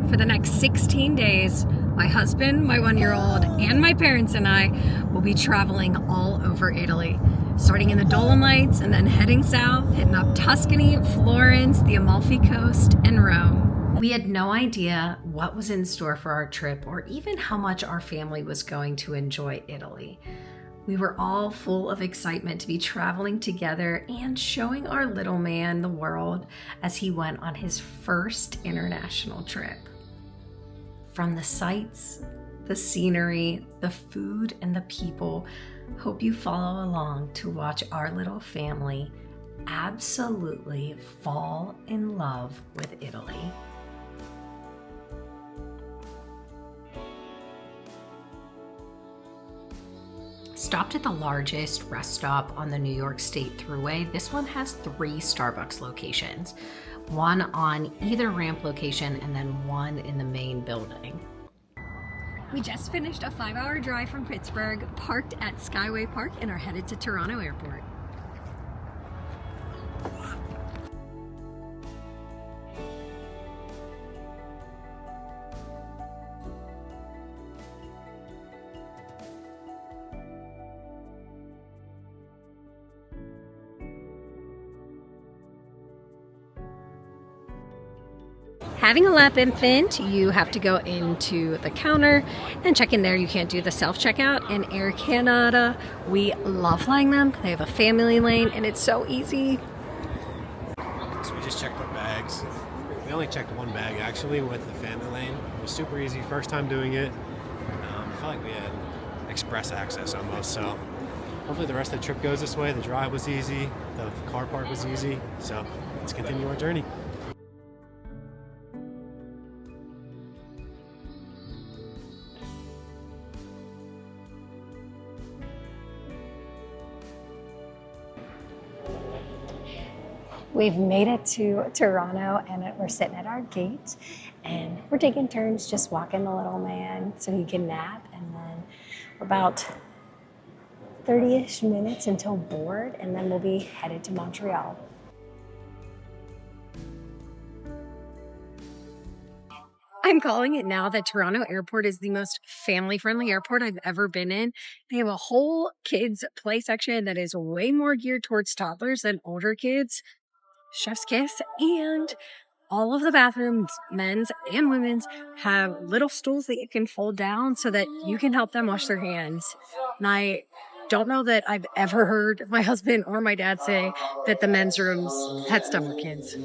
For the next 16 days, my husband, my 1-year-old, and my parents and I will be traveling all over Italy, starting in the Dolomites and then heading south, hitting up Tuscany, Florence, the Amalfi Coast, and Rome. We had no idea what was in store for our trip or even how much our family was going to enjoy Italy. We were all full of excitement to be traveling together and showing our little man the world as he went on his first international trip. From the sights, the scenery, the food, and the people, hope you follow along to watch our little family absolutely fall in love with Italy. Stopped at the largest rest stop on the New York State Thruway. This one has 3 Starbucks locations, one on either ramp location and then one in the main building. We just finished a 5-hour drive from Pittsburgh, parked at Skyway Park, and are headed to Toronto Airport. Having a lap infant, you have to go into the counter and check in there. You can't do the self-checkout. And Air Canada, we love flying them. They have a family lane and it's so easy. So we just checked our bags. We only checked one bag actually with the family lane. It was super easy, first time doing it. I felt like we had express access almost, so hopefully the rest of the trip goes this way. The drive was easy, the car park was easy, so let's continue our journey. We've made it to Toronto and we're sitting at our gate and we're taking turns just walking the little man so he can nap, and then we're about 30-ish minutes until board and then we'll be headed to Montreal. I'm calling it now that Toronto Airport is the most family-friendly airport I've ever been in. They have a whole kids play section that is way more geared towards toddlers than older kids. Chef's kiss, and all of the bathrooms, men's and women's, have little stools that you can fold down so that you can help them wash their hands. And I don't know that I've ever heard my husband or my dad say that the men's rooms had stuff for kids.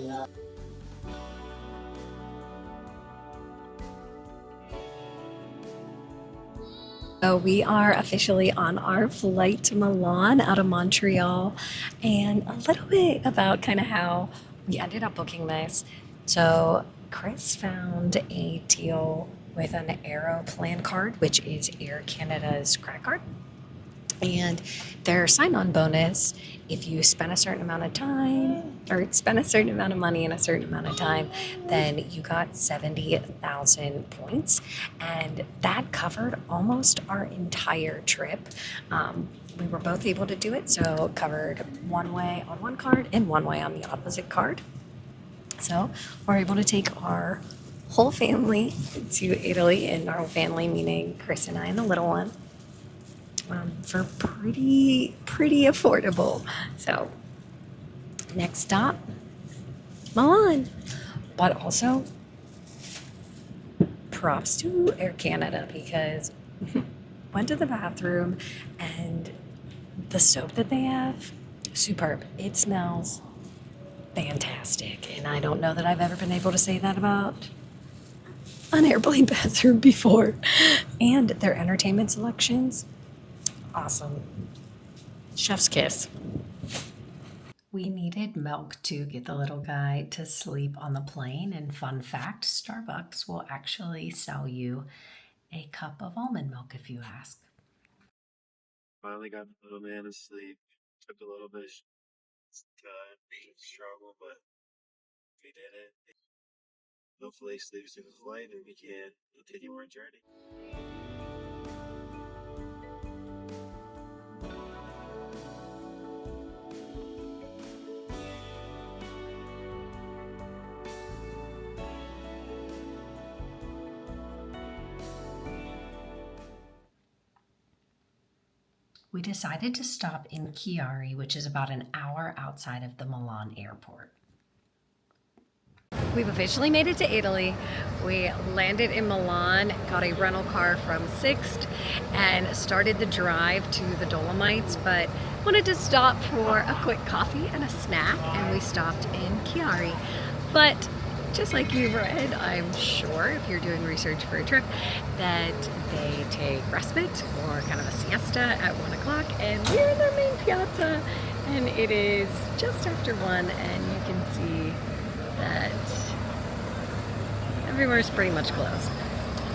So we are officially on our flight to Milan out of Montreal, and a little bit about kind of how we ended up booking this. So Chris found a deal with an Aeroplan card, which is Air Canada's credit card. And their sign-on bonus, if you spend a certain amount of time or spend a certain amount of money in a certain amount of time, then you got 70,000 points. And that covered almost our entire trip. We were both able to do it, so it covered one way on one card and one way on the opposite card. So we're able to take our whole family to Italy, and our whole family meaning Chris and I and the little one. For pretty affordable. So next stop, Milan. But also props to Air Canada, because went to the bathroom and the soap that they have, superb. It smells fantastic, and I don't know that I've ever been able to say that about an airplane bathroom before. And their entertainment selections, awesome. Chef's kiss. We needed milk to get the little guy to sleep on the plane, and fun fact, Starbucks will actually sell you a cup of almond milk if you ask. Finally got the little man to sleep. Took a little bit of struggle, but we did it. Hopefully he sleeps through the flight and we can continue our journey. We decided to stop in Chiari, which is about an hour outside of the Milan airport. We've officially made it to Italy. We landed in Milan, got a rental car from Sixt, and started the drive to the Dolomites, but wanted to stop for a quick coffee and a snack, and we stopped in Chiari. But just like you've read, I'm sure, if you're doing research for a trip, that they take respite or kind of a siesta at 1 o'clock, and we're in their main piazza, and it is just after 1, and you can see that everywhere's pretty much closed.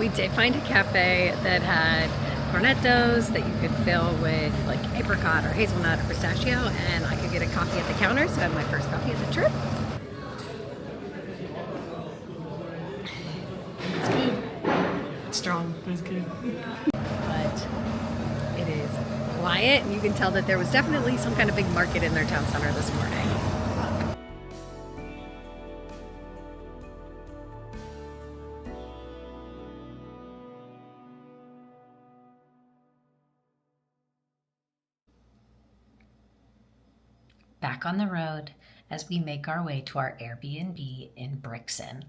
We did find a cafe that had cornettos that you could fill with like apricot or hazelnut or pistachio, and I could get a coffee at the counter, so I had my first coffee of the trip. It's good. It's strong, but it's good. But it is quiet, and you can tell that there was definitely some kind of big market in their town center this morning. Back on the road as we make our way to our Airbnb in Brixen.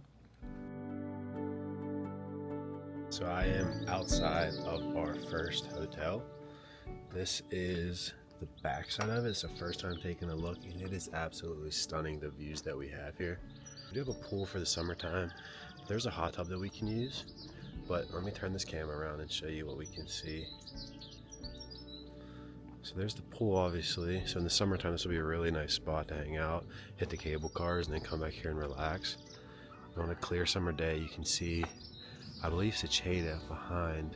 So I am outside of our first hotel. This is the backside of it. It's the first time taking a look, and it is absolutely stunning, the views that we have here. We do have a pool for the summertime. There's a hot tub that we can use, but let me turn this camera around and show you what we can see. So there's the pool, obviously. So in the summertime, this will be a really nice spot to hang out, hit the cable cars, and then come back here and relax. And on a clear summer day, you can see, I believe, Seceda behind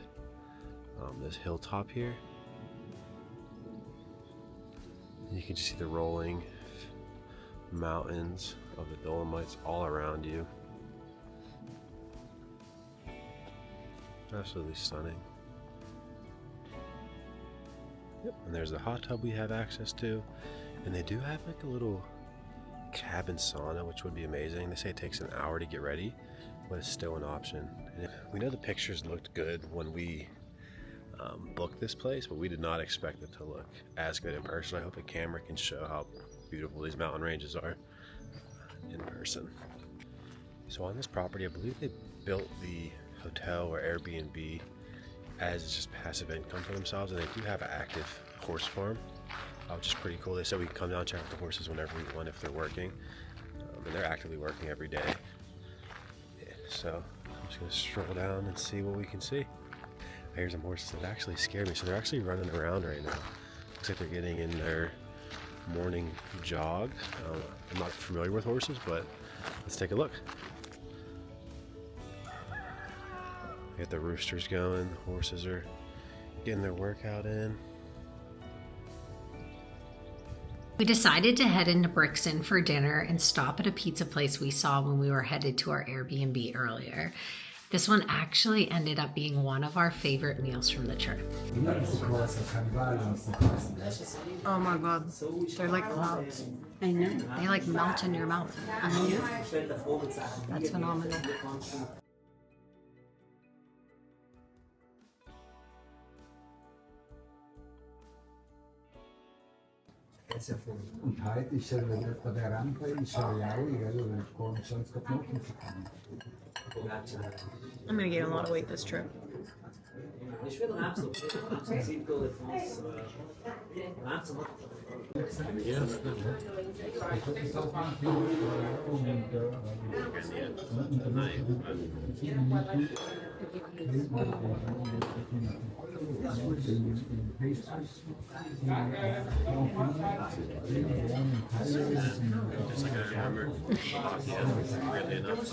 this hilltop here. And you can just see the rolling mountains of the Dolomites all around you. Absolutely stunning. Yep. And there's the hot tub we have access to, and they do have like a little cabin sauna, which would be amazing. They say it takes an hour to get ready, but it's still an option. And we know the pictures looked good when we booked this place, but we did not expect it to look as good in person. I hope a camera can show how beautiful these mountain ranges are in person. So on this property, I believe they built the hotel or Airbnb as just passive income for themselves, and they do have an active horse farm, which is pretty cool. They said we can come down and check out the horses whenever we want if they're working, and they're actively working every day. Yeah, so I'm just gonna stroll down and see what we can see. Here's some horses that actually scared me. So they're actually running around right now. Looks like they're getting in their morning jog. I'm not familiar with horses, but let's take a look. Get the roosters going. The horses are getting their workout in. We decided to head into Brixen for dinner and stop at a pizza place we saw when we were headed to our Airbnb earlier. This one actually ended up being one of our favorite meals from the trip. Oh my god, they're like clouds. I know. They like melt in your mouth. That's phenomenal. Und heute ist bei der Rampe in Chiari, gell, und sonst kommt noch ein bisschen. I'm gonna gain a lot of weight this trip. Just like I remember, really enough.